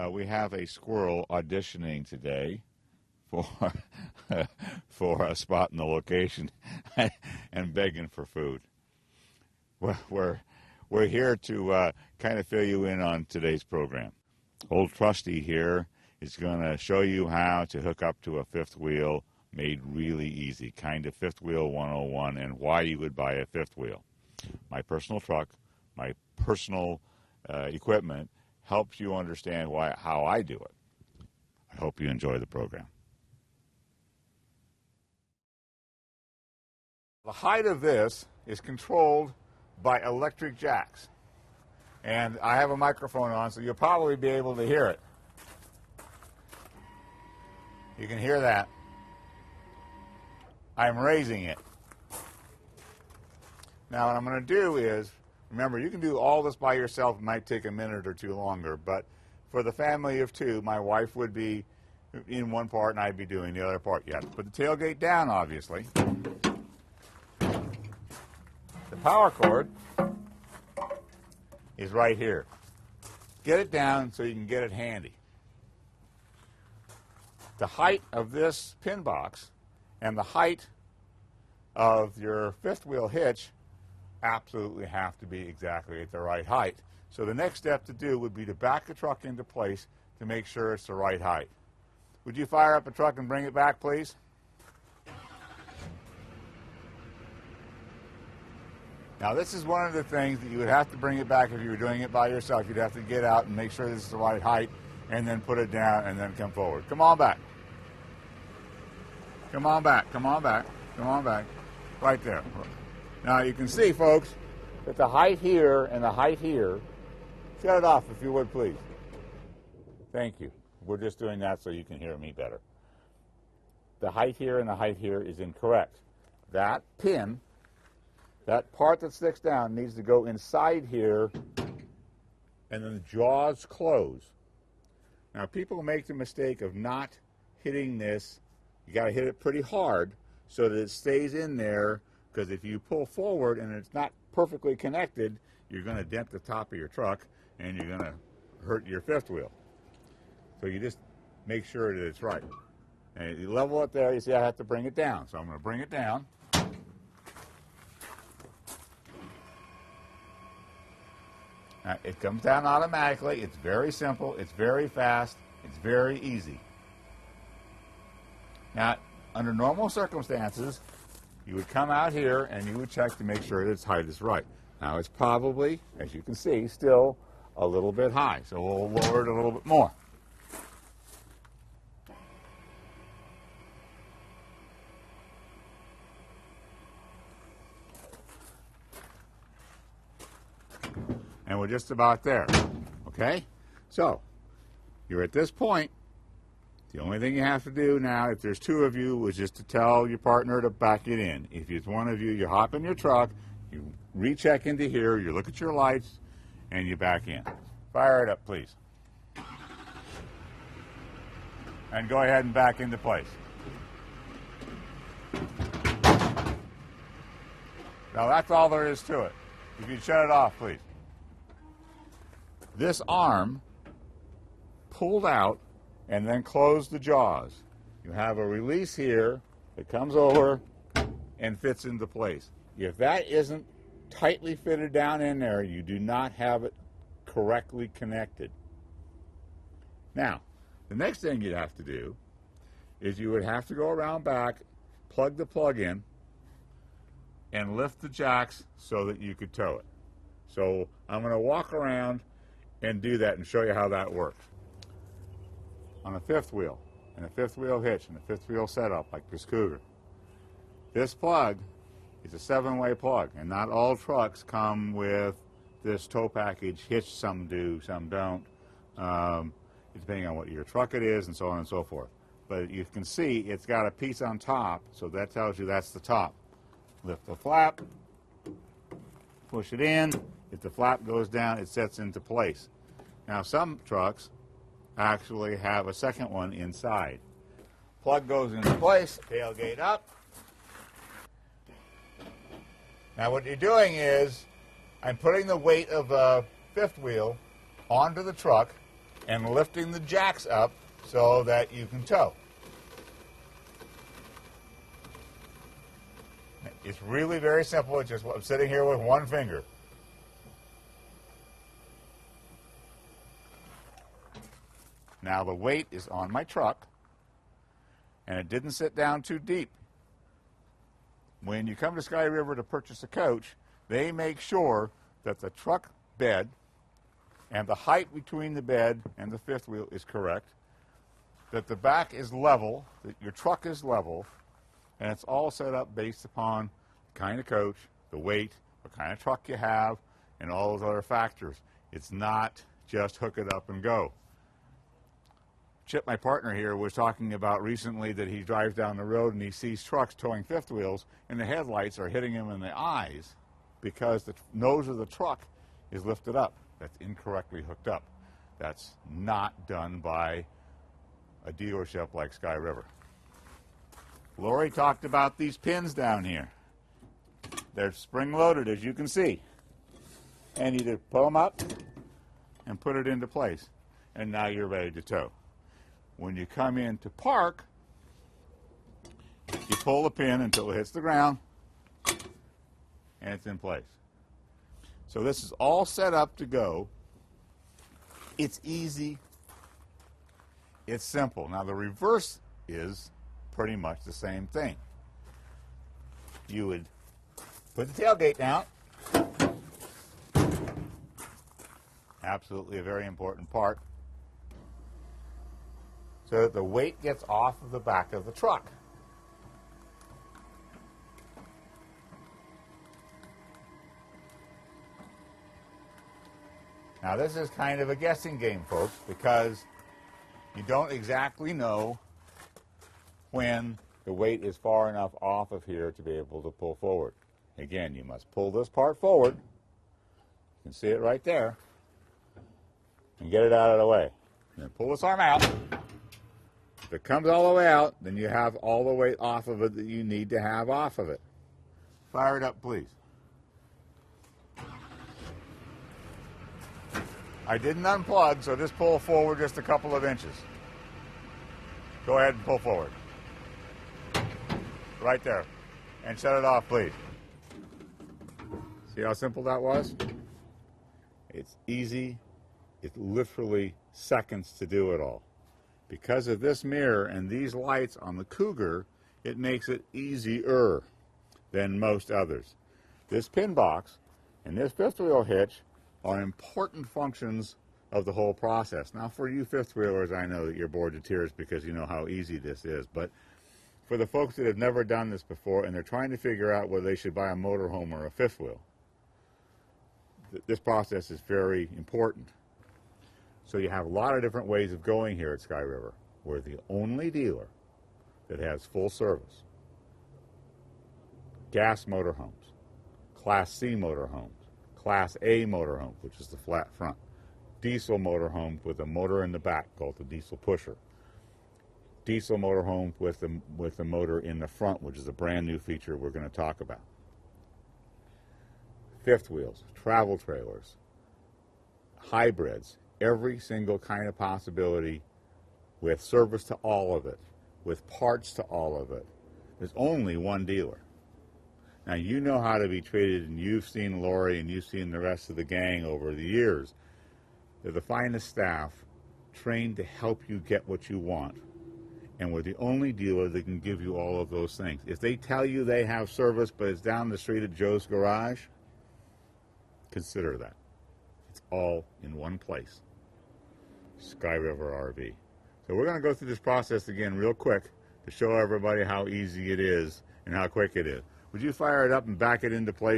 We have a squirrel auditioning today for for a spot in the location and begging for food. We're here to kind of fill you in on today's program. Old Trusty here is going to show you how to hook up to a fifth wheel made really easy, kind of fifth wheel 101, and why you would buy a fifth wheel. My personal truck, my personal equipment helps you understand how I do it. I hope you enjoy the program. The height of this is controlled by electric jacks. And I have a microphone on, so you'll probably be able to hear it. You can hear that. I'm raising it. Now what I'm going to do is, remember, you can do all this by yourself. It might take a minute or two longer, but for the family of two, my wife would be in one part and I'd be doing the other part. You have to put the tailgate down, obviously. The power cord is right here. Get it down so you can get it handy. The height of this pin box and the height of your fifth wheel hitch absolutely have to be exactly at the right height. So the next step to do would be to back the truck into place to make sure it's the right height. Would you fire up the truck and bring it back, please? Now this is one of the things that you would have to bring it back if you were doing it by yourself. You'd have to get out and make sure this is the right height and then put it down and then come forward. Come on back. Come on back, come on back, come on back. Right there. Now you can see, folks, that the height here and the height here, shut it off if you would, please. Thank you. We're just doing that so you can hear me better. The height here and the height here is incorrect. That pin, that part that sticks down, needs to go inside here and then the jaws close. Now people make the mistake of not hitting this. You got to hit it pretty hard so that it stays in there, because if you pull forward and it's not perfectly connected, you're going to dent the top of your truck and you're going to hurt your fifth wheel. So you just make sure that it's right. And you level it there, you see I have to bring it down. So I'm going to bring it down. Now, it comes down automatically. It's very simple. It's very fast. It's very easy. Now, under normal circumstances, you would come out here and you would check to make sure that its height is right. Now, it's probably, as you can see, still a little bit high, so we'll lower it a little bit more. And we're just about there, okay? So, you're at this point. The only thing you have to do now, if there's two of you, is just to tell your partner to back it in. If it's one of you, you hop in your truck, you recheck into here, you look at your lights, and you back in. Fire it up, please. And go ahead and back into place. Now that's all there is to it. If you'd shut it off, please. This arm pulled out and then close the jaws. You have a release here that comes over and fits into place. If that isn't tightly fitted down in there, you do not have it correctly connected. Now, the next thing you'd have to do is you would have to go around back, plug the plug in, and lift the jacks so that you could tow it. So I'm going to walk around and do that and show you how that works. On a fifth wheel, and a fifth wheel hitch, and a fifth wheel setup like this Cougar. This plug is a 7-way plug, and not all trucks come with this tow package hitch. Some do, some don't, depending on what your truck it is and so on and so forth. But you can see it's got a piece on top, so that tells you that's the top. Lift the flap, push it in. If the flap goes down, it sets into place. Now some trucks actually have a second one inside. Plug goes into place, tailgate up. Now what you're doing is I'm putting the weight of a fifth wheel onto the truck and lifting the jacks up so that you can tow. It's really very simple. It's just I'm sitting here with one finger. Now the weight is on my truck, and it didn't sit down too deep. When you come to Sky River to purchase a coach, they make sure that the truck bed and the height between the bed and the fifth wheel is correct, that the back is level, that your truck is level, and it's all set up based upon the kind of coach, the weight, what kind of truck you have, and all those other factors. It's not just hook it up and go. Chip, my partner here, was talking about recently that he drives down the road and he sees trucks towing fifth wheels and the headlights are hitting him in the eyes because the nose of the truck is lifted up. That's incorrectly hooked up. That's not done by a dealership like Sky River. Lori talked about these pins down here. They're spring-loaded, as you can see. And you just pull them up and put it into place. And now you're ready to tow. When you come in to park, you pull the pin until it hits the ground, and it's in place. So this is all set up to go. It's easy. It's simple. Now the reverse is pretty much the same thing. You would put the tailgate down. Absolutely a very important part. So that the weight gets off of the back of the truck. Now this is kind of a guessing game, folks, because you don't exactly know when the weight is far enough off of here to be able to pull forward. Again, you must pull this part forward. You can see it right there. And get it out of the way. And then pull this arm out. If it comes all the way out, then you have all the weight off of it that you need to have off of it. Fire it up, please. I didn't unplug, so just pull forward just a couple of inches. Go ahead and pull forward. Right there. And shut it off, please. See how simple that was? It's easy. It's literally seconds to do it all. Because of this mirror and these lights on the Cougar, it makes it easier than most others. This pin box and this fifth wheel hitch are important functions of the whole process. Now for you fifth wheelers, I know that you're bored to tears because you know how easy this is, but for the folks that have never done this before and they're trying to figure out whether they should buy a motorhome or a fifth wheel, this process is very important. So you have a lot of different ways of going here at Sky River. We're the only dealer that has full service. Gas motorhomes, Class C motorhomes, Class A motorhomes, which is the flat front, diesel motorhomes with a motor in the back called the diesel pusher, diesel motorhomes with the motor in the front, which is a brand new feature we're going to talk about. Fifth wheels, travel trailers, hybrids, every single kind of possibility with service to all of it, with parts to all of it. There's only one dealer. Now, you know how to be treated, and you've seen Lori and you've seen the rest of the gang over the years. They're the finest staff trained to help you get what you want. And we're the only dealer that can give you all of those things. If they tell you they have service, but it's down the street at Joe's Garage, consider that. It's all in one place. Sky River RV. So we're going to go through this process again real quick to show everybody how easy it is and how quick it is. Would you fire it up and back it into place?